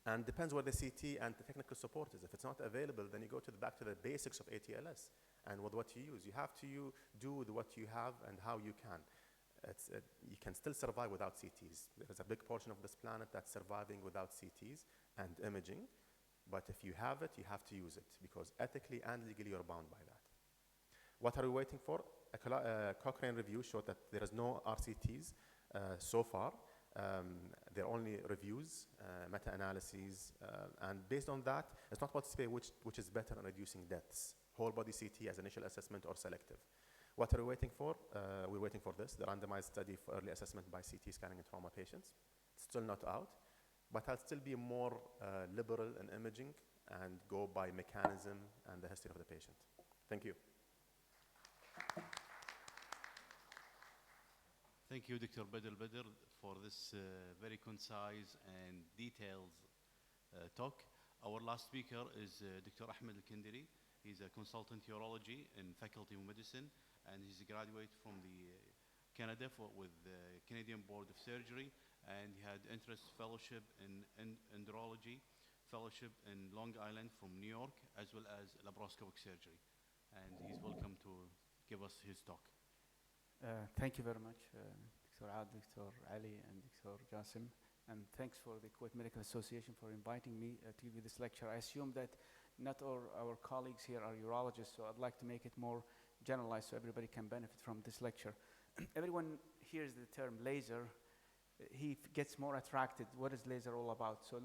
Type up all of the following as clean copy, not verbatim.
And depends where the CT and the technical support is. If it's not available, then you go back to the basics of ATLS and with what you use. You have to do with what you have and how you can. You can still survive without CTs. There is a big portion of this planet that's surviving without CTs and imaging. But if you have it, you have to use it because ethically and legally you're bound by that. What are we waiting for? A Cochrane review showed that there is no RCTs so far. They're only reviews, meta-analyses, and based on that, it's not about to say which is better in reducing deaths, whole body CT as initial assessment or selective. What are we waiting for? We're waiting for this, the randomized study for early assessment by CT scanning in trauma patients. It's still not out, but I'll still be more liberal in imaging and go by mechanism and the history of the patient. Thank you. Thank you, Dr. Badr for this very concise and detailed talk. Our last speaker is Dr. Ahmed Al-Kindiri. He's a consultant urology in Faculty of Medicine, and he's a graduate from the Canada with the Canadian Board of Surgery, and he had interest fellowship in endourology, fellowship in Long Island from New York, as well as laparoscopic surgery. And he's welcome to give us his talk. Thank you very much, Dr. Aad, Dr. Ali, and Dr. Jassim. And thanks for the Kuwait Medical Association for inviting me to give you this lecture. I assume that not all our colleagues here are urologists, so I'd like to make it more generalized so everybody can benefit from this lecture. Everyone hears the term laser, he gets more attracted. What is laser all about? So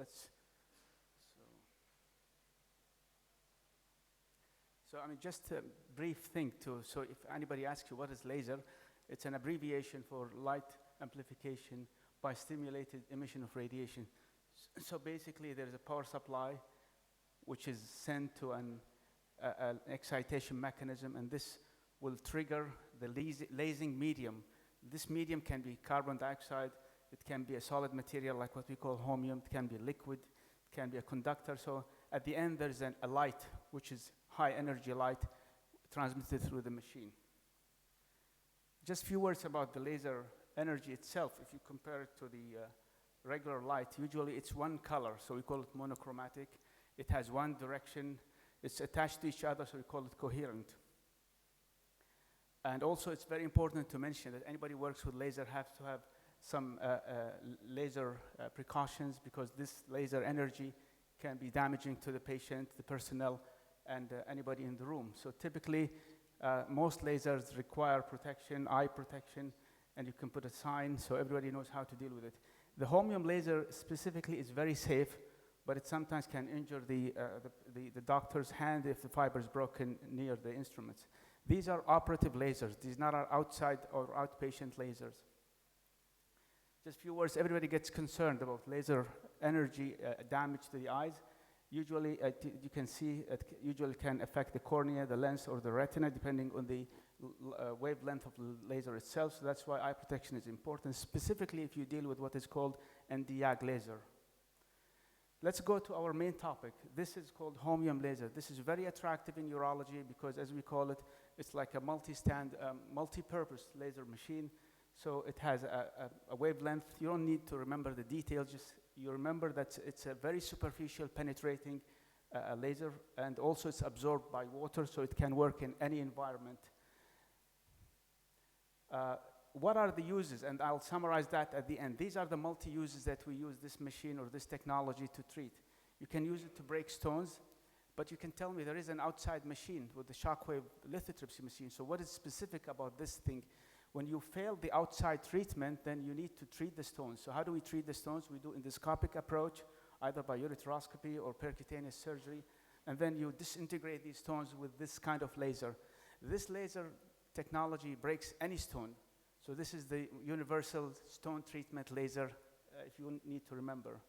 I mean, just a brief thing too. So if anybody asks you what is laser, it's an abbreviation for light amplification by stimulated emission of radiation. So basically, there is a power supply which is sent to an excitation mechanism, and this will trigger the lasing medium. This medium can be carbon dioxide, it can be a solid material like what we call holmium, it can be liquid, it can be a conductor. So at the end, there is a light, which is high energy light, transmitted through the machine. Just a few words about the laser energy itself. If you compare it to the regular light, usually it's one color, so we call it monochromatic. It has one direction, it's attached to each other, so we call it coherent. And also it's very important to mention that anybody who works with laser has to have some laser precautions, because this laser energy can be damaging to the patient, the personnel, and anybody in the room. So typically, most lasers require protection, eye protection, and you can put a sign so everybody knows how to deal with it. The holmium laser specifically is very safe, but it sometimes can injure the doctor's hand if the fiber is broken near the instruments. These are operative lasers. These are not outside or outpatient lasers. Just a few words. Everybody gets concerned about laser energy damage to the eyes. Usually, you can see it usually can affect the cornea, the lens, or the retina, depending on the wavelength of the laser itself. So that's why eye protection is important, specifically if you deal with what is called Nd:YAG laser. Let's go to our main topic. This is called holmium laser. This is very attractive in urology because, as we call it, it's like a multi-purpose laser machine. So it has a wavelength. You don't need to remember the details, just you remember that it's a very superficial penetrating laser, and also it's absorbed by water, so it can work in any environment. What are the uses? And I'll summarize that at the end. These are the multi-uses that we use this machine or this technology to treat. You can use it to break stones, but you can tell me there is an outside machine with the shockwave lithotripsy machine. So what is specific about this thing? When you fail the outside treatment, then you need to treat the stones. So how do we treat the stones? We do endoscopic approach, either by ureteroscopy or percutaneous surgery, and then you disintegrate these stones with this kind of laser. This laser technology breaks any stone. So this is the universal stone treatment laser, if you need to remember.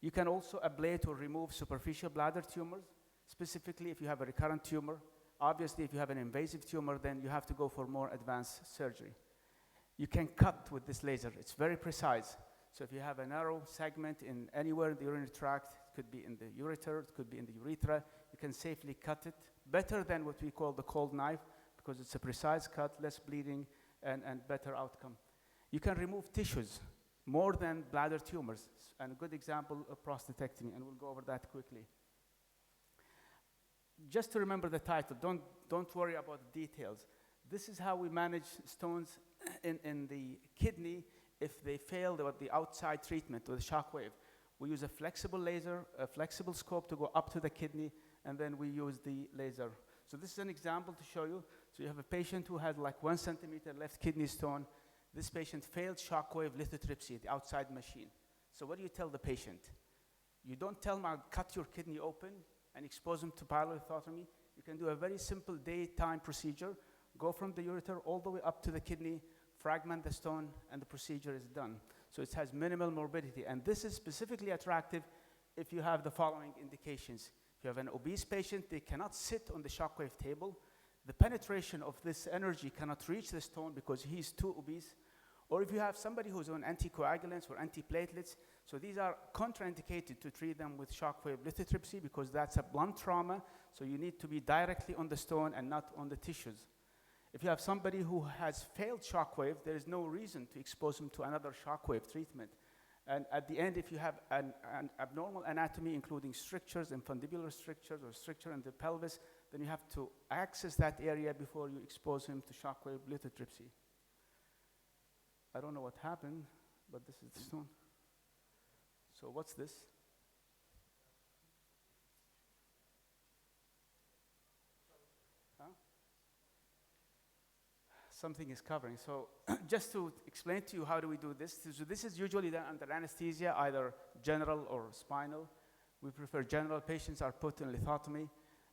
You can also ablate or remove superficial bladder tumors, specifically if you have a recurrent tumor. Obviously, if you have an invasive tumor, then you have to go for more advanced surgery. You can cut with this laser. It's very precise. So if you have a narrow segment in anywhere in the urinary tract, it could be in the ureter, it could be in the urethra, you can safely cut it, better than what we call the cold knife, because it's a precise cut, less bleeding, and better outcome. You can remove tissues. more than bladder tumors. And a good example of prostatectomy, and we'll go over that quickly. Just to remember the title, don't worry about the details. This is how we manage stones in the kidney if they fail the outside treatment with shock wave. We use a flexible laser, a flexible scope to go up to the kidney, and then we use the laser. So this is an example to show you. So you have a patient who had like 1 centimeter left kidney stone. This patient failed shockwave lithotripsy, the outside machine. So what do you tell the patient? You don't tell them, I'll cut your kidney open and expose them to pyelolithotomy. You can do a very simple daytime procedure, go from the ureter all the way up to the kidney, fragment the stone, and the procedure is done. So it has minimal morbidity. And this is specifically attractive if you have the following indications. If you have an obese patient, they cannot sit on the shockwave table. The penetration of this energy cannot reach the stone because he's too obese. Or if you have somebody who's on anticoagulants or antiplatelets, so these are contraindicated to treat them with shockwave lithotripsy because that's a blunt trauma, so you need to be directly on the stone and not on the tissues. If you have somebody who has failed shockwave, there is no reason to expose them to another shockwave treatment. And at the end, if you have an abnormal anatomy, including strictures, infundibular strictures, or stricture in the pelvis, then you have to access that area before you expose him to shockwave lithotripsy. I don't know what happened, but this is the stone. So what's this? Huh? Something is covering. So just to explain to you how do we do this. So this is usually done under anesthesia, either general or spinal. We prefer general. Patients are put in lithotomy,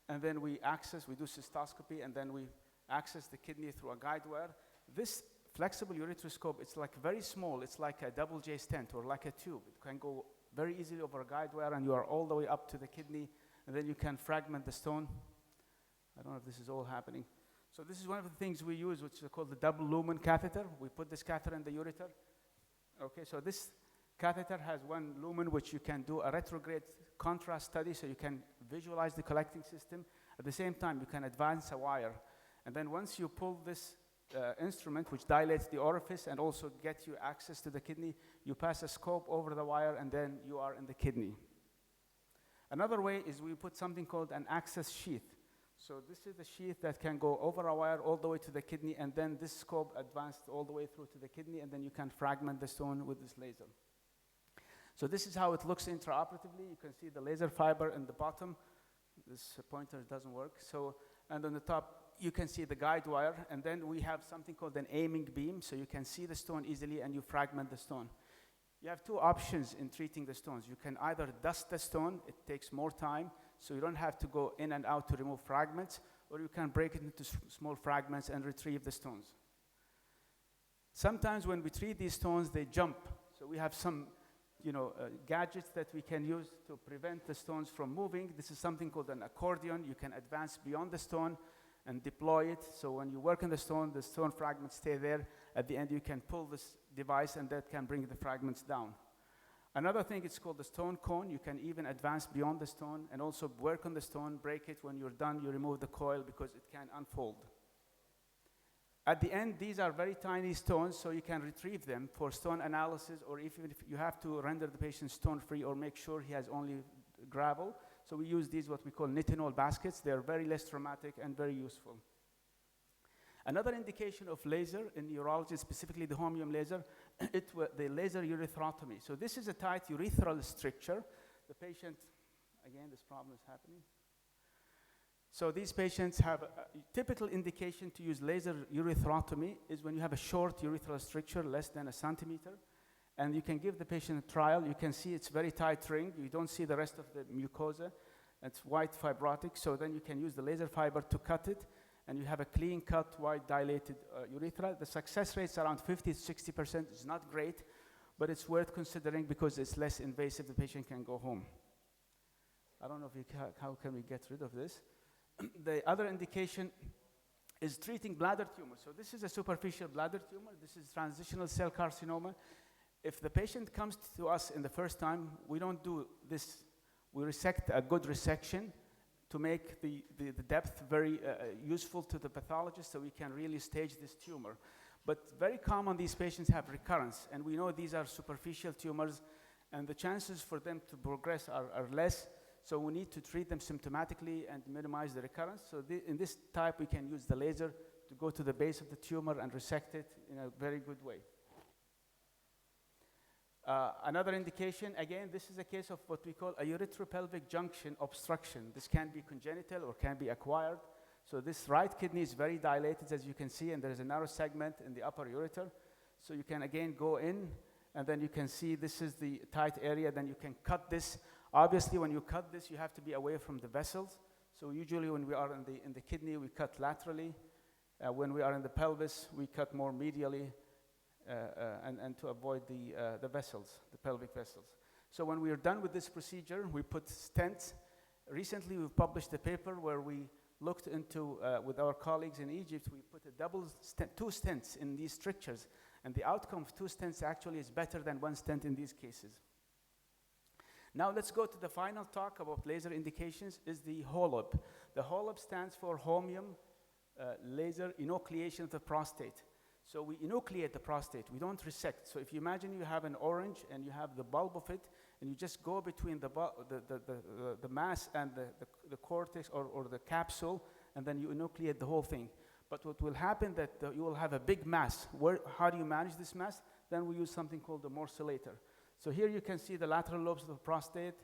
and then we do cystoscopy, and then we access the kidney through a guide wire. This flexible ureteroscope, it's like very small. It's like a double J stent or like a tube. It can go very easily over a guide wire, and you are all the way up to the kidney, and then you can fragment the stone. I don't know if this is all happening. So this is one of the things we use, which is called the double lumen catheter. We put this catheter in the ureter. Okay, so this catheter has one lumen, which you can do a retrograde contrast study, so you can visualize the collecting system. At the same time, you can advance a wire. And then once you pull this instrument, which dilates the orifice and also gets you access to the kidney, you pass a scope over the wire, and then you are in the kidney. Another way is we put something called an access sheath. So this is the sheath that can go over a wire all the way to the kidney, and then this scope advanced all the way through to the kidney, and then you can fragment the stone with this laser. So this is how it looks intraoperatively. You can see the laser fiber in the bottom. This pointer doesn't work. So, and on the top, you can see the guide wire, and then we have something called an aiming beam, so you can see the stone easily and you fragment the stone. You have two options in treating the stones. You can either dust the stone, it takes more time, so you don't have to go in and out to remove fragments, or you can break it into small fragments and retrieve the stones. Sometimes when we treat these stones, they jump. So we have some gadgets that we can use to prevent the stones from moving. This is something called an accordion. You can advance beyond the stone and deploy it. So when you work on the stone fragments stay there. At the end, you can pull this device, and that can bring the fragments down. Another thing is called the stone cone. You can even advance beyond the stone and also work on the stone, break it. When you're done, you remove the coil because it can unfold. At the end, these are very tiny stones, so you can retrieve them for stone analysis, or even if you have to render the patient stone-free or make sure he has only gravel. So we use these, what we call nitinol baskets. They're very less traumatic and very useful. Another indication of laser in urology, specifically the holmium laser, the laser urethrotomy. So this is a tight urethral stricture. The patient, again, this problem is happening. So these patients have a typical indication to use laser urethrotomy is when you have a short urethral stricture, less than a centimeter, and you can give the patient a trial. You can see it's very tight ring. You don't see the rest of the mucosa. It's white fibrotic, so then you can use the laser fiber to cut it, and you have a clean cut, wide dilated urethra. The success rate is around 50 to 60%. It's not great, but it's worth considering because it's less invasive. The patient can go home. I don't know if how can we get rid of this. The other indication is treating bladder tumor. So this is a superficial bladder tumor. This is transitional cell carcinoma. If the patient comes to us in the first time, we don't do this. We resect a good resection to make the depth very useful to the pathologist, so we can really stage this tumor. But very common, these patients have recurrence, and we know these are superficial tumors, and the chances for them to progress are less, so we need to treat them symptomatically and minimize the recurrence. So in this type, we can use the laser to go to the base of the tumor and resect it in a very good way. Another indication, again, this is a case of what we call a uretropelvic junction obstruction. This can be congenital or can be acquired. So this right kidney is very dilated, as you can see, and there is a narrow segment in the upper ureter. So you can, again, go in, and then you can see this is the tight area. Then you can cut this. Obviously, when you cut this, you have to be away from the vessels. So usually when we are in the kidney, we cut laterally. When we are in the pelvis, we cut more medially, and to avoid the vessels, the pelvic vessels. So when we are done with this procedure, we put stents. Recently, we've published a paper where we looked into, with our colleagues in Egypt, we put two stents in these strictures, and the outcome of two stents actually is better than one stent in these cases. Now let's go to the final talk about laser indications, is the HOLOB. The HOLOB stands for Holmium Laser Enucleation of the Prostate. So we enucleate the prostate, we don't resect. So if you imagine you have an orange and you have the bulb of it, and you just go between the mass and the cortex or the capsule, and then you enucleate the whole thing. But what will happen that you will have a big mass. How do you manage this mass? Then we use something called the morcellator. So here you can see the lateral lobes of the prostate,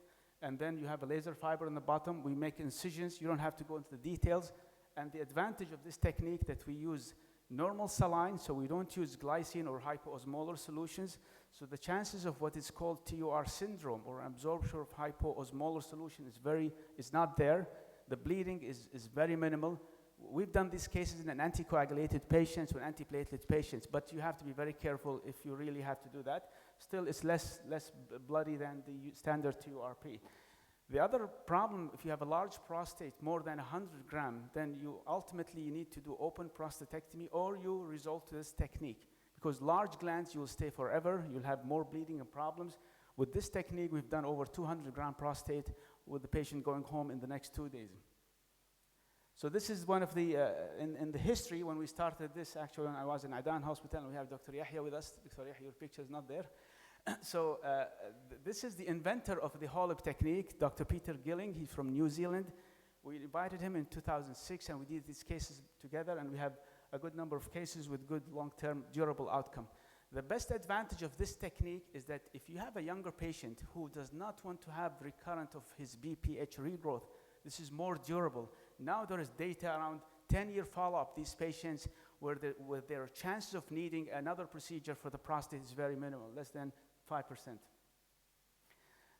and then you have a laser fiber on the bottom. We make incisions. You don't have to go into the details. And the advantage of this technique that we use normal saline, so we don't use glycine or hypoosmolar solutions. So the chances of what is called TUR syndrome, or absorption of hypoosmolar solution, is not there. The bleeding is very minimal. We've done these cases in an anticoagulated patients or antiplatelet patients, but you have to be very careful if you really have to do that. Still, it's less bloody than the standard TURP. The other problem, if you have a large prostate, more than 100 grams, then you ultimately need to do open prostatectomy, or you resort to this technique. Because large glands, you will stay forever, you'll have more bleeding and problems. With this technique, we've done over 200 gram prostate with the patient going home in the next 2 days. So this is one of the, in the history, when we started this, actually when I was in Adan Hospital, and we have Dr. Yahya with us. Dr. Yahya, your picture is not there. So this is the inventor of the HOLOB technique, Dr. Peter Gilling. He's from New Zealand. We invited him in 2006, and we did these cases together, and we have a good number of cases with good long-term durable outcome. The best advantage of this technique is that if you have a younger patient who does not want to have recurrent of his BPH regrowth, this is more durable. Now there is data around 10-year follow-up, these patients where their chances of needing another procedure for the prostate is very minimal, less than 5%.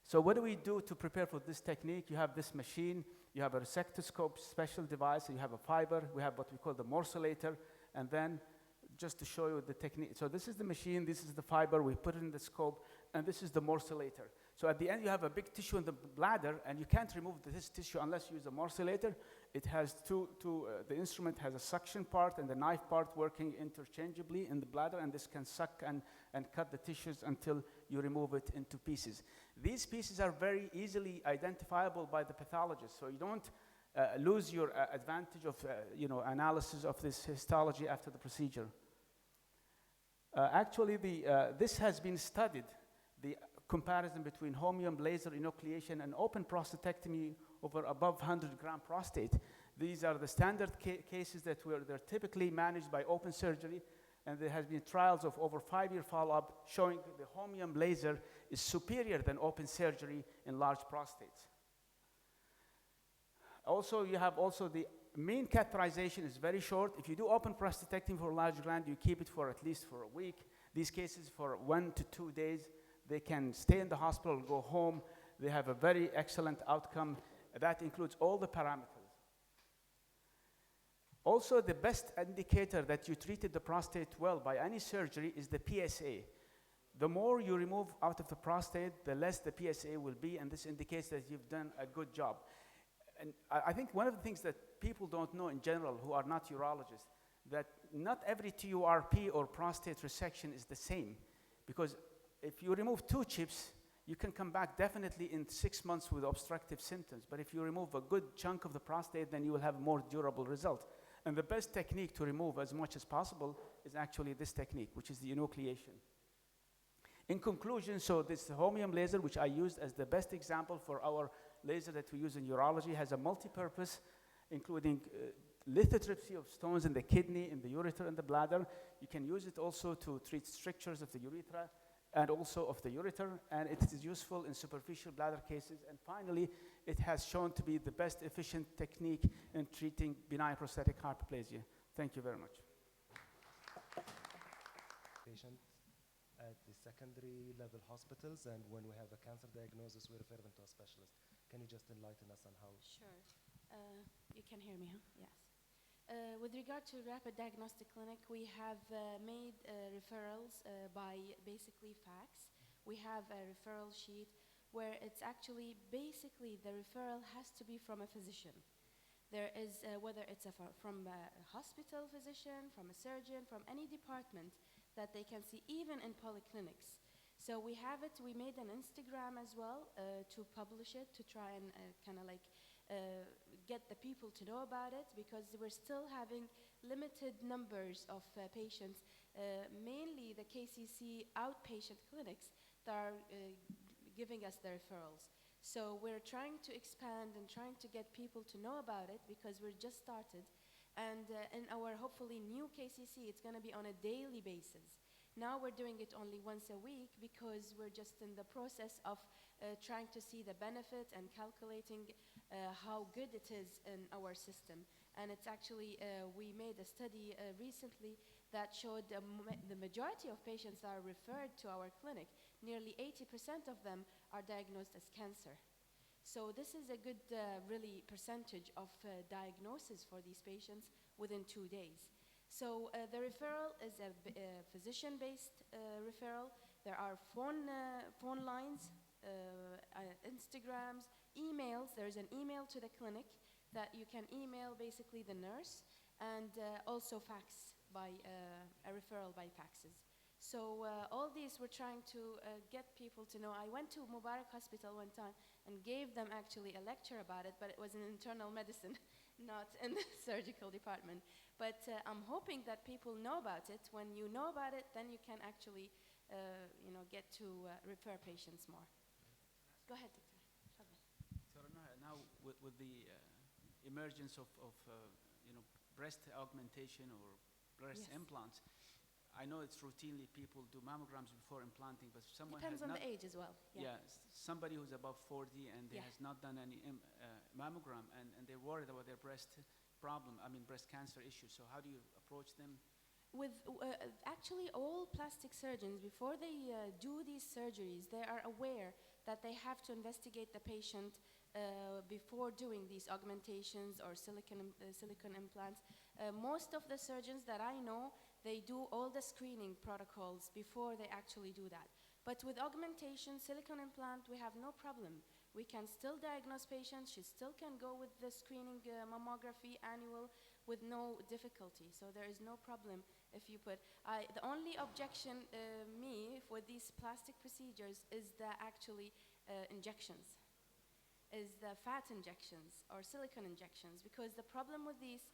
So what do we do to prepare for this technique? You have this machine, you have a resectoscope, special device, you have a fiber, we have what we call the morcellator, and then just to show you the technique. So this is the machine, this is the fiber, we put it in the scope, and this is the morcellator. So at the end, you have a big tissue in the bladder, and you can't remove this tissue unless you use a morcellator. It has the instrument has a suction part and the knife part working interchangeably in the bladder, and this can suck and cut the tissues until you remove it into pieces. These pieces are very easily identifiable by the pathologist, so you don't lose your advantage of analysis of this histology after the procedure. Actually, this has been studied, the comparison between holmium laser enucleation and open prostatectomy over above 100 gram prostate. These are the standard cases that they're typically managed by open surgery, and there has been trials of over 5-year follow-up showing the holmium laser is superior than open surgery in large prostates. Also, you have the mean catheterization is very short. If you do open prostatectomy for a large gland, you keep it for at least for a week. These cases for 1 to 2 days. They can stay in the hospital, go home. They have a very excellent outcome. That includes all the parameters. Also, the best indicator that you treated the prostate well by any surgery is the PSA. The more you remove out of the prostate, the less the PSA will be, and this indicates that you've done a good job. And I think one of the things that people don't know in general who are not urologists, that not every TURP or prostate resection is the same, because if you remove 2 chips, you can come back definitely in 6 months with obstructive symptoms. But if you remove a good chunk of the prostate, then you will have a more durable result. And the best technique to remove as much as possible is actually this technique, which is the enucleation. In conclusion, so this holmium laser, which I used as the best example for our laser that we use in urology, has a multi-purpose, including lithotripsy of stones in the kidney, in the ureter, and the bladder. You can use it also to treat strictures of the urethra and also of the ureter, and it is useful in superficial bladder cases. And finally, it has shown to be the best efficient technique in treating benign prostatic hyperplasia. Thank you very much. Patient at the secondary level hospitals, and when we have a cancer diagnosis, we refer them to a specialist. Can you just enlighten us on how? Sure. You can hear me, huh? Yes. With regard to rapid diagnostic clinic, we have made referrals by basically fax. We have a referral sheet where it's actually basically the referral has to be from a physician. There is, whether it's from a hospital physician, from a surgeon, from any department that they can see, even in polyclinics. So we have it, we made an Instagram as well to publish it, to try and kind of like get the people to know about it, because we're still having limited numbers of patients, mainly the KCC outpatient clinics that are giving us the referrals. So we're trying to expand and trying to get people to know about it, because we're just started. And in our hopefully new KCC, it's going to be on a daily basis. Now we're doing it only once a week, because we're just in the process of trying to see the benefit and calculating how good it is in our system. And it's actually, we made a study recently that showed the majority of patients that are referred to our clinic, nearly 80% of them are diagnosed as cancer. So this is a good, really, percentage of diagnosis for these patients within 2 days. So the referral is a physician-based referral. There are phone lines, Instagrams, emails. There's an email to the clinic that you can email basically the nurse, and also fax by a referral by faxes. So all these we're trying to get people to know. I went to Mubarak Hospital one time and gave them actually a lecture about it, but it was in internal medicine, not in the surgical department. But I'm hoping that people know about it. When you know about it, then you can actually get to refer patients more. Go ahead, Doctor. So now with the emergence of breast augmentation or breast Yes. implants, I know it's routinely people do mammograms before implanting, but someone Depends has on not, the age as well. yeah, somebody who's above 40 and they Yeah. has not done any mammogram, and they're worried about their breast breast cancer issues. So how do you approach them? With actually all plastic surgeons, before they do these surgeries, they are aware that they have to investigate the patient before doing these augmentations or silicone implants. Most of the surgeons that I know, they do all the screening protocols before they actually do that. But with augmentation, silicone implant, we have no problem. We can still diagnose patients. She still can go with the screening mammography annual with no difficulty. So there is no problem if you put. The only objection with these plastic procedures is the actually injections, is the fat injections or silicone injections. Because the problem with these,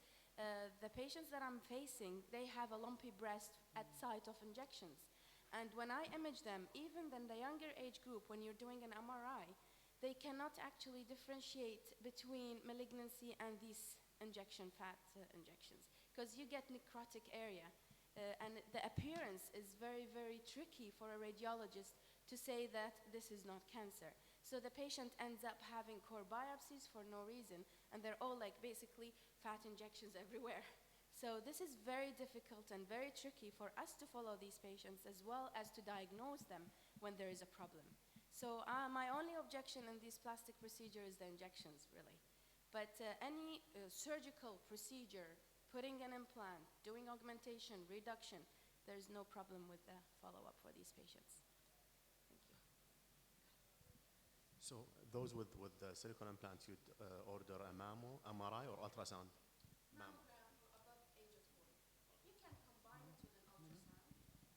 the patients that I'm facing, they have a lumpy breast at site of injections. And when I image them, even in the younger age group, when you're doing an MRI, they cannot actually differentiate between malignancy and these fat injections, because you get necrotic area. And the appearance is very, very tricky for a radiologist to say that this is not cancer. So the patient ends up having core biopsies for no reason, and they're all like basically fat injections everywhere. So this is very difficult and very tricky for us to follow these patients, as well as to diagnose them when there is a problem. So my only objection in these plastic procedures is the injections, really. But any surgical procedure, putting an implant, doing augmentation, reduction, there's no problem with the follow-up for these patients. Thank you. So those with the silicone implants, you'd order a mammo, MRI, or ultrasound? Mammogram for above age of 40. You can combine it with an ultrasound,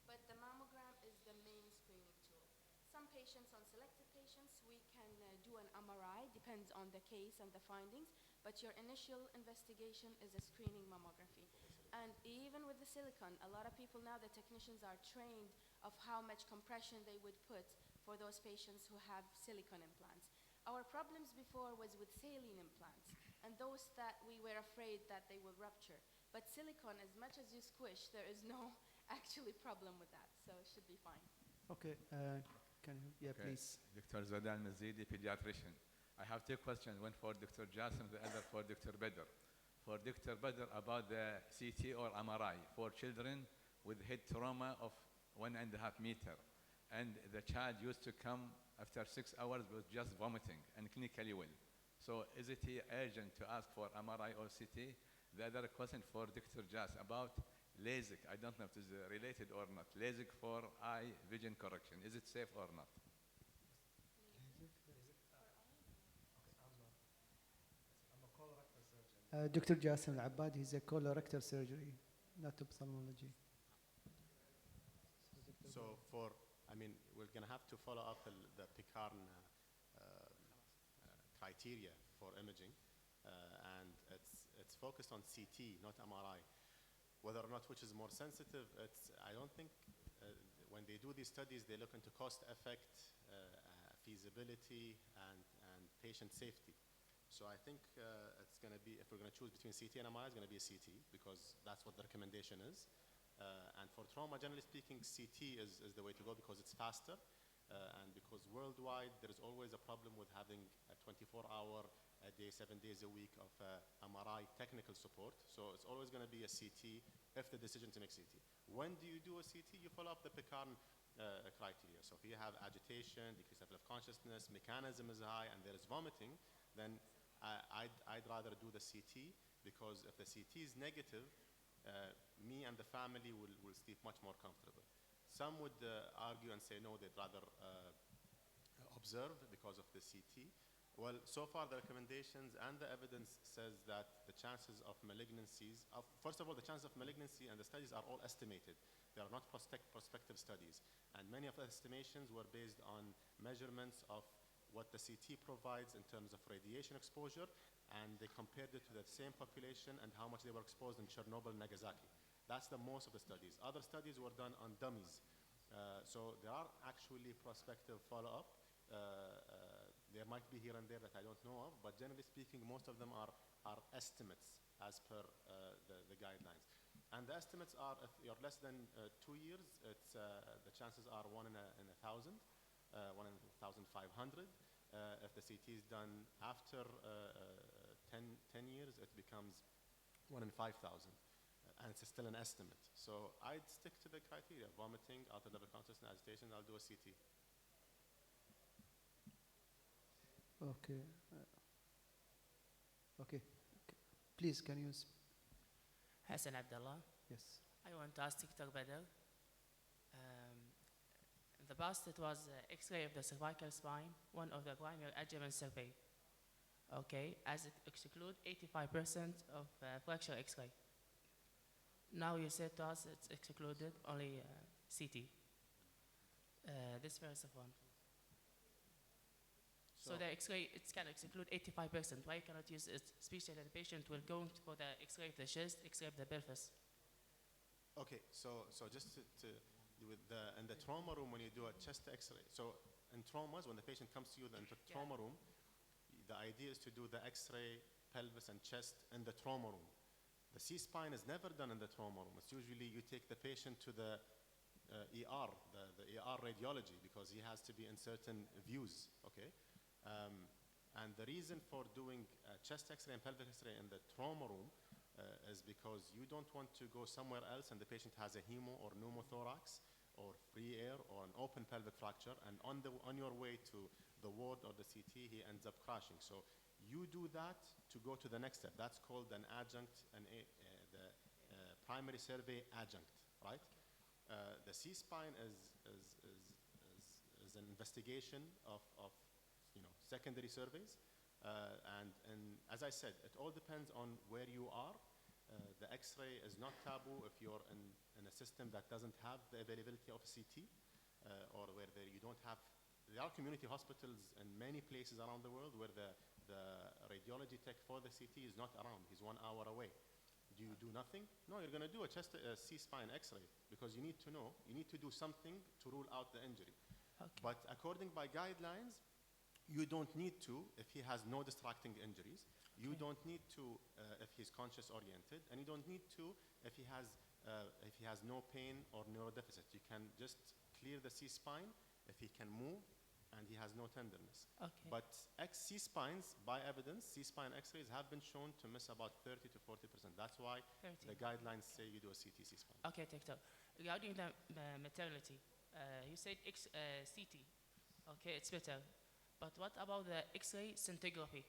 but the mammogram is the main screening tool. Some patients, on selected patients, we can do an MRI, depends on the case and the findings, but your initial investigation is a screening mammography. And even with the silicone, a lot of people now, the technicians are trained of how much compression they would put for those patients who have silicone implants. Our problems before was with saline implants, and those that we were afraid that they will rupture. But silicone, as much as you squish, there is no actually problem with that, so it should be fine. Okay, can you, yeah, Okay. please. Dr. Zadan Mazidi, pediatrician. I have two questions, one for Dr. Jassim, the other for Dr. Badr. For Dr. Badr, about the CT or MRI for children with head trauma of 1.5 meter. And the child used to come after 6 hours with just vomiting and clinically well. So is it urgent to ask for MRI or CT? The other question for Dr. Jas about LASIK. I don't know if it is related or not. LASIK for eye vision correction. Is it safe or not? I'm a colorectal surgeon. Dr. Jassim Al-Abbad, he's a colorectal surgery, not ophthalmology. So for, I mean, we're going to have to follow up the PICARN criteria for imaging, and it's focused on CT, not MRI. Whether or not which is more sensitive, I don't think when they do these studies, they look into cost effect, feasibility, and patient safety. So I think it's going to be, if we're going to choose between CT and MRI, it's going to be a CT because that's what the recommendation is. And for trauma, generally speaking, CT is the way to go because it's faster. And because worldwide, there is always a problem with having a 24-hour a day, 7 days a week of MRI technical support. So it's always going to be a CT if the decision to make CT. When do you do a CT? You follow up the PICARN criteria. So if you have agitation, decreased level of consciousness, mechanism is high, and there is vomiting, then I'd rather do the CT because if the CT is negative, me and the family will sleep much more comfortable. Some would argue and say, no, they'd rather observe because of the CT. Well, so far the recommendations and the evidence says that the chances of malignancies, first of all, the chances of malignancy and the studies are all estimated. They are not prospective studies. And many of the estimations were based on measurements of what the CT provides in terms of radiation exposure, and they compared it to the same population and how much they were exposed in Chernobyl, Nagasaki. That's the most of the studies. Other studies were done on dummies. So there are actually prospective follow-up. There might be here and there that I don't know of, but generally speaking, most of them are estimates as per the guidelines. And the estimates are, if you're less than 2 years, the chances are 1 in 1,000, 1 in 1,500. If the CT is done after 10 years, it becomes 1 in 5,000. And it's still an estimate. So I'd stick to the criteria: vomiting, altered level of consciousness, agitation. I'll do a CT. Okay. Okay. Please, can you? Hassan Abdullah. Yes. I want to ask Dr. Badr. In the past, it was X-ray of the cervical spine, one of the primary adjuvant survey. Okay, as it exclude 85% of fracture X-ray. Now you said to us it's excluded only CT. This first of one. So the X-ray, it can exclude 85%. Why cannot use it, especially the patient will go for the X-ray of the chest, X-ray of the pelvis? Okay, so just in the trauma room, when you do a chest X-ray, so in traumas, when the patient comes to you in the trauma room, the idea is to do the X-ray, pelvis, and chest in the trauma room. The C-spine is never done in the trauma room. It's usually you take the patient to the ER, the ER radiology, because he has to be in certain views, okay? And the reason for doing chest X-ray and pelvic X-ray in the trauma room is because you don't want to go somewhere else and the patient has a hemo or pneumothorax or free air or an open pelvic fracture, and on your way to the ward or the CT, he ends up crashing. So you do that to go to the next step. That's called an adjunct, the primary survey adjunct, right? The C-spine is an investigation of secondary surveys. And as I said, it all depends on where you are. The X-ray is not taboo if you're in a system that doesn't have the availability of CT, or where you don't have. There are community hospitals in many places around the world where the radiology tech for the CT is not around. He's 1 hour away. Do you do nothing? No, you're going to do a chest C-spine X-ray because you need to know, you need to do something to rule out the injury. Okay. But according by guidelines, you don't need to if he has no distracting injuries. You Okay. don't need to if he's conscious oriented, and you don't need to if he has no pain or neurodeficit. You can just clear the C-spine if he can move and he has no tenderness. Okay. But C-spines, by evidence, C-spine X-rays have been shown to miss about 30 to 40%. That's why 30. the guidelines say you do a CT C-spine. Okay, Doctor. Regarding the maternity, you said CT. Okay, it's better. But what about the X-ray scintigraphy?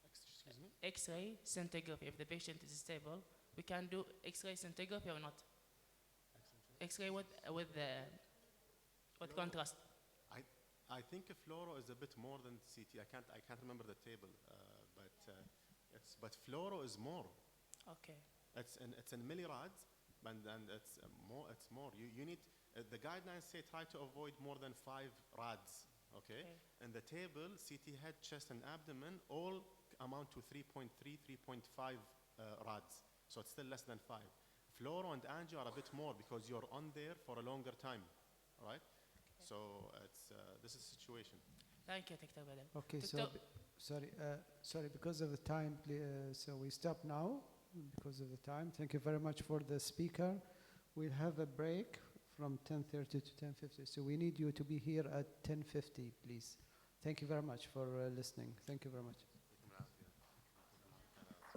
Excuse me? X-ray scintigraphy. If the patient is stable, we can do X-ray scintigraphy or not? X-ray with contrast. I think fluoro is a bit more than CT. I can't remember the table, but fluoro is more. Okay. It's in millirods, and it's more. It's more. You need the guidelines say try to avoid more than 5 rads. Okay. And the table CT head, chest, and abdomen all amount to 3.3, 3.5 rads. So it's still less than 5. Fluoro and angio are a bit more because you're on there for a longer time, right? So this is the situation. Thank you, Dr. Badal. Okay, so Doctor- sorry, because of the time, so we stop now because of the time. Thank you very much for the speaker. We'll have a break from 10:30 to 10:50. So we need you to be here at 10:50, please. Thank you very much for listening. Thank you very much.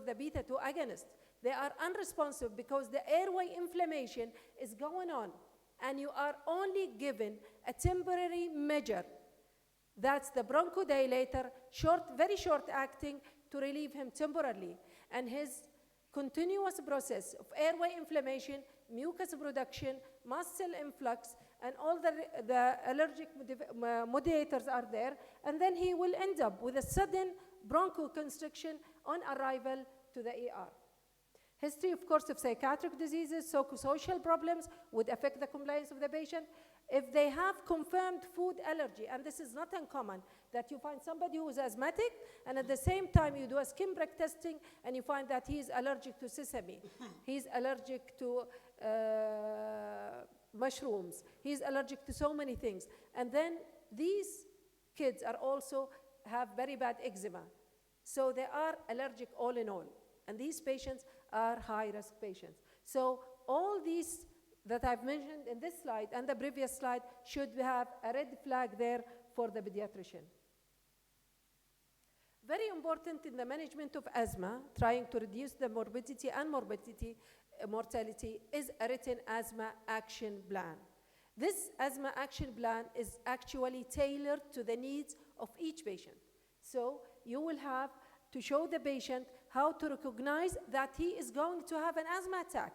The beta 2 agonist, they are unresponsive because the airway inflammation is going on, and you are only given a temporary measure. That's the bronchodilator, very short acting to relieve him temporarily. And his continuous process of airway inflammation, mucus production, mast cell influx, and all the allergic modulators are there, and then he will end up with a sudden bronchoconstriction on arrival to the ER. History, of course, of psychiatric diseases, psychosocial problems would affect the compliance of the patient. If they have confirmed food allergy, and this is not uncommon, that you find somebody who is asthmatic, and at the same time you do a skin break testing, and you find that he is allergic to sesame, he's allergic to mushrooms, he's allergic to so many things. And then these kids are also have very bad eczema. So they are allergic all in all. And these patients are high-risk patients. So all these that I've mentioned in this slide and the previous slide should have a red flag there for the pediatrician. Very important in the management of asthma, trying to reduce the morbidity and mortality, is a written asthma action plan. This asthma action plan is actually tailored to the needs of each patient. So you will have to show the patient how to recognize that he is going to have an asthma attack.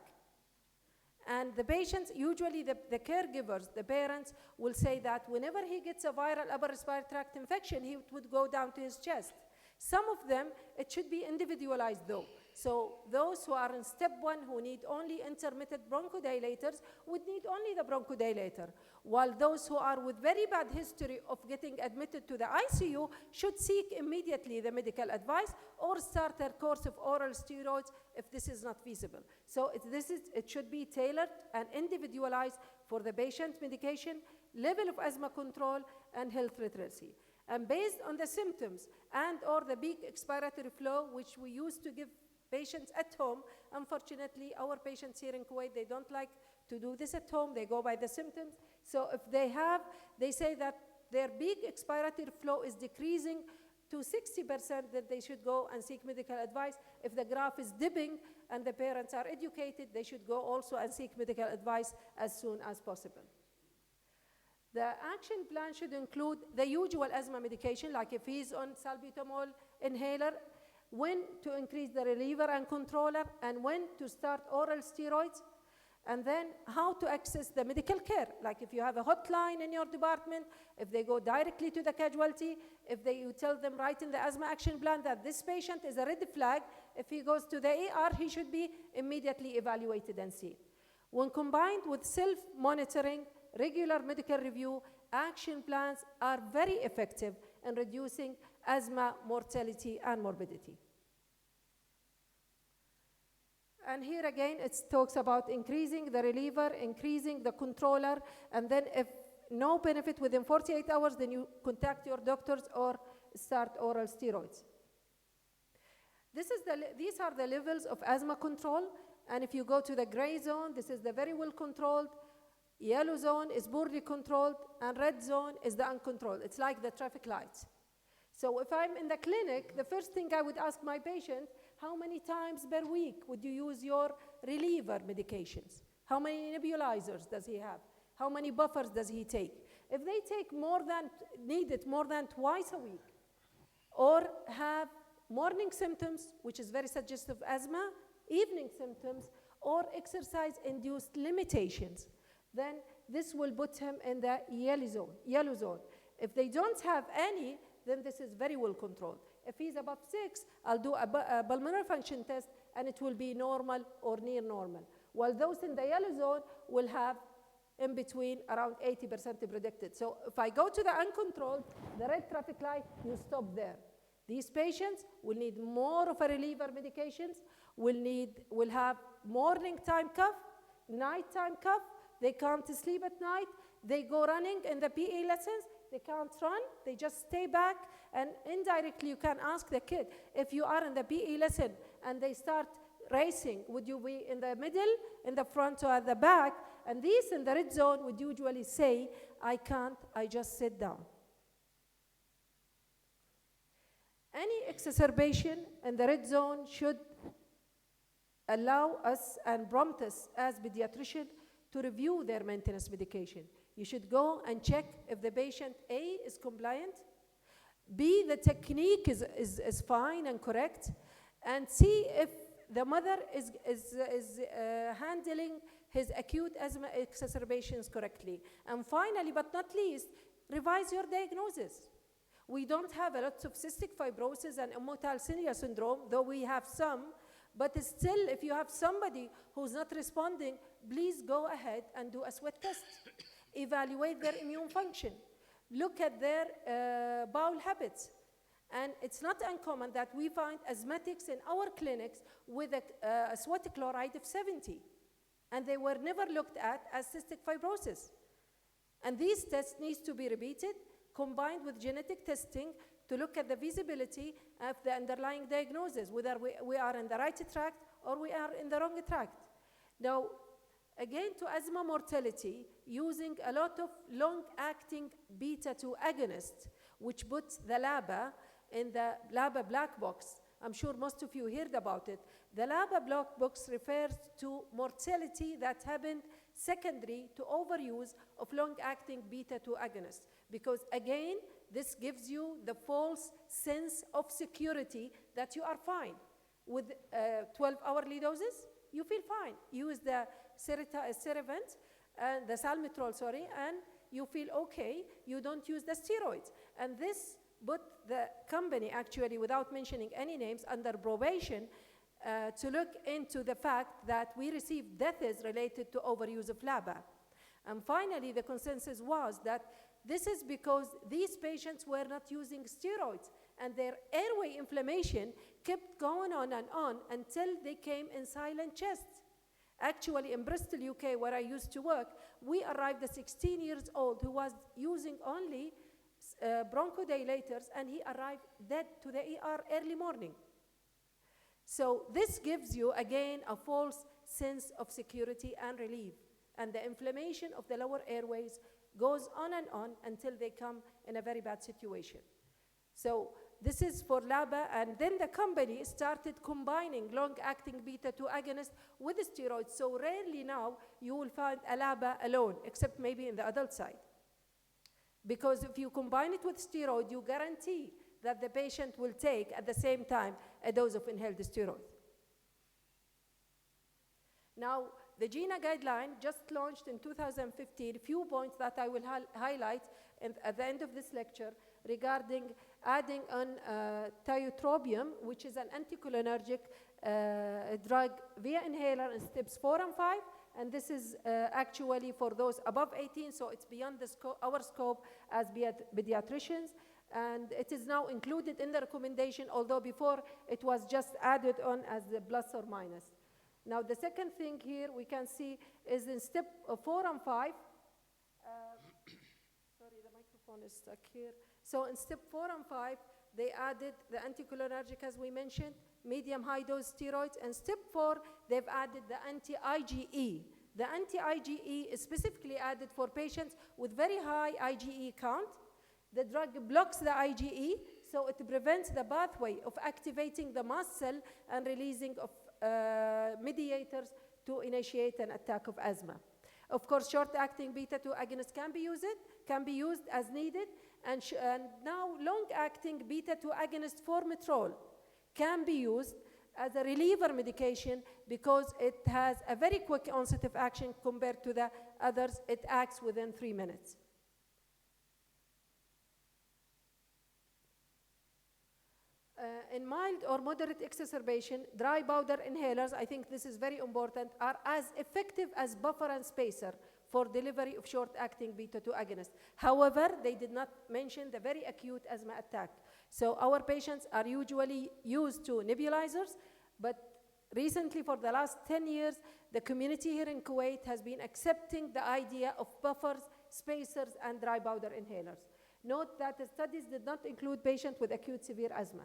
And the patients, usually the caregivers, the parents, will say that whenever he gets a viral upper respiratory tract infection, he would go down to his chest. Some of them, it should be individualized though. So those who are in step 1 who need only intermittent bronchodilators would need only the bronchodilator, while those who are with very bad history of getting admitted to the ICU should seek immediately the medical advice or start a course of oral steroids if this is not feasible. So it should be tailored and individualized for the patient's medication, level of asthma control, and health literacy. And based on the symptoms and or the big expiratory flow, which we used to give patients at home, unfortunately, our patients here in Kuwait, they don't like to do this at home. They go by the symptoms. So if they say that their big expiratory flow is decreasing to 60%, that they should go and seek medical advice. If the graph is dipping and the parents are educated, they should go also and seek medical advice as soon as possible. The action plan should include the usual asthma medication, like if he's on salbutamol inhaler, when to increase the reliever and controller, and when to start oral steroids, and then how to access the medical care. Like if you have a hotline in your department, if they go directly to the casualty, if you tell them right in the asthma action plan that this patient is a red flag, if he goes to the ER, he should be immediately evaluated and seen. When combined with self-monitoring, regular medical review, action plans are very effective in reducing asthma mortality and morbidity. And here again, it talks about increasing the reliever, increasing the controller, and then if no benefit within 48 hours, then you contact your doctors or start oral steroids. These are the levels of asthma control, and if you go to the gray zone, this is the very well controlled, yellow zone is poorly controlled, and red zone is the uncontrolled. It's like the traffic lights. So if I'm in the clinic, the first thing I would ask my patient, how many times per week would you use your reliever medications? How many nebulizers does he have? How many buffers does he take? If they take need it more than twice a week, or have morning symptoms, which is very suggestive of asthma, evening symptoms, or exercise-induced limitations, then this will put him in the yellow zone. If they don't have any, then this is very well controlled. If he's above 6, I'll do a pulmonary function test, and it will be normal or near normal. While those in the yellow zone will have in between around 80% predicted. So if I go to the uncontrolled, the red traffic light, you stop there. These patients will need more of a reliever medications, will have morning time cough, nighttime cough, they can't sleep at night, they go running in the PE lessons, they can't run, they just stay back, and indirectly you can ask the kid, if you are in the PE lesson and they start racing, would you be in the middle, in the front, or at the back? And these in the red zone would usually say, I can't, I just sit down. Any exacerbation in the red zone should allow us and prompt us as pediatrician to review their maintenance medication. You should go and check if the patient, A, is compliant, B, the technique is fine and correct, and C, if the mother is handling his acute asthma exacerbations correctly. And finally, but not least, revise your diagnosis. We don't have a lot of cystic fibrosis and immotile cilia syndrome, though we have some, but still, if you have somebody who's not responding, please go ahead and do a sweat test. Evaluate their immune function. Look at their bowel habits. And it's not uncommon that we find asthmatics in our clinics with a sweat chloride of 70. And they were never looked at as cystic fibrosis. And these tests need to be repeated, combined with genetic testing to look at the visibility of the underlying diagnosis, whether we are in the right tract or we are in the wrong tract. Now, again, to asthma mortality, using a lot of long-acting beta-2 agonists, which puts the LABA in the LABA black box. I'm sure most of you heard about it. The LABA black box refers to mortality that happened secondary to overuse of long-acting beta-2 agonists. Because again, this gives you the false sense of security that you are fine. With 12-hourly doses, you feel fine. Use the Cerevant, the Salmeterol, and you feel okay. You don't use the steroids. And this put the company, actually, without mentioning any names, under probation to look into the fact that we received deaths related to overuse of LABA. And finally, the consensus was that this is because these patients were not using steroids, and their airway inflammation kept going on and on until they came in silent chest. Actually, in Bristol, UK, where I used to work, we arrived a 16 years old who was using only bronchodilators, and he arrived dead to the ER early morning. So this gives you, again, a false sense of security and relief. And the inflammation of the lower airways goes on and on until they come in a very bad situation. So this is for LABA, and then the company started combining long-acting beta-2 agonists with steroids. So rarely now you will find a LABA alone, except maybe in the adult side. Because if you combine it with steroid, you guarantee that the patient will take at the same time a dose of inhaled steroid. Now, the GINA guideline just launched in 2015, few points that I will highlight at the end of this lecture regarding adding on tiotropium, which is an anticholinergic drug via inhaler in steps 4 and 5. And this is actually for those above 18, so it's beyond our scope as pediatricians. And it is now included in the recommendation, although before it was just added on as the plus or minus. Now, the second thing here we can see is in step 4 and 5. Sorry, the microphone is stuck here. So in step 4 and 5, they added the anticholinergic, as we mentioned, medium high dose steroids. And step 4, they've added the anti-IgE. The anti-IgE is specifically added for patients with very high IgE count. The drug blocks the IgE, so it prevents the pathway of activating the mast cell and releasing of mediators to initiate an attack of asthma. Of course, short-acting beta-2 agonist can be used as needed, and now long-acting beta-2 agonist formoterol can be used as a reliever medication because it has a very quick onset of action compared to the others. It acts within 3 minutes. In mild or moderate exacerbation, dry powder inhalers, I think this is very important, are as effective as buffer and spacer for delivery of short-acting beta-2 agonists. However, they did not mention the very acute asthma attack. So our patients are usually used to nebulizers, but recently, for the last 10 years, the community here in Kuwait has been accepting the idea of buffers, spacers, and dry powder inhalers. Note that the studies did not include patients with acute severe asthma.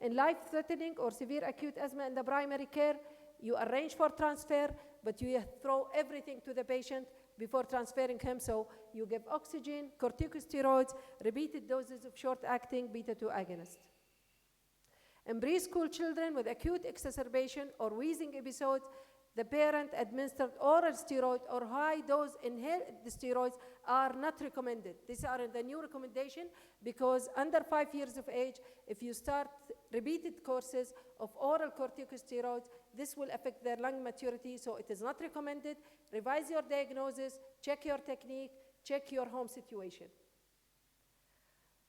In life-threatening or severe acute asthma in the primary care, you arrange for transfer, but you throw everything to the patient before transferring him. So you give oxygen, corticosteroids, repeated doses of short-acting beta-2 agonist. In preschool children with acute exacerbation or wheezing episodes, the parent administered oral steroid or high-dose inhaled steroids are not recommended. These are the new recommendation because under 5 years of age, if you start repeated courses of oral corticosteroids, this will affect their lung maturity, so it is not recommended. Revise your diagnosis, check your technique, check your home situation.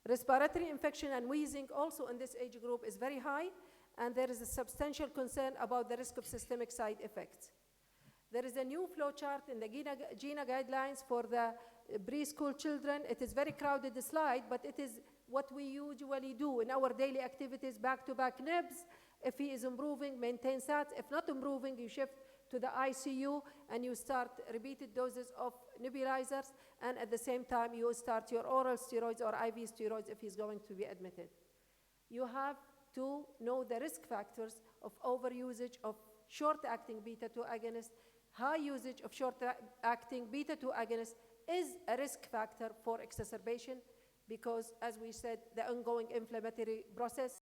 Respiratory infection and wheezing also in this age group is very high, and there is a substantial concern about the risk of systemic side effects. There is a new flowchart in the GINA guidelines for the preschool children. It is very crowded slide, but it is what we usually do in our daily activities, back-to-back nibs. If he is improving, maintain SATs. If not improving, you shift to the ICU and you start repeated doses of nebulizers, and at the same time, you start your oral steroids or IV steroids if he's going to be admitted. You have to know the risk factors of overusage of short-acting beta-2 agonist. High usage of short-acting beta-2 agonist is a risk factor for exacerbation because, as we said, the ongoing inflammatory process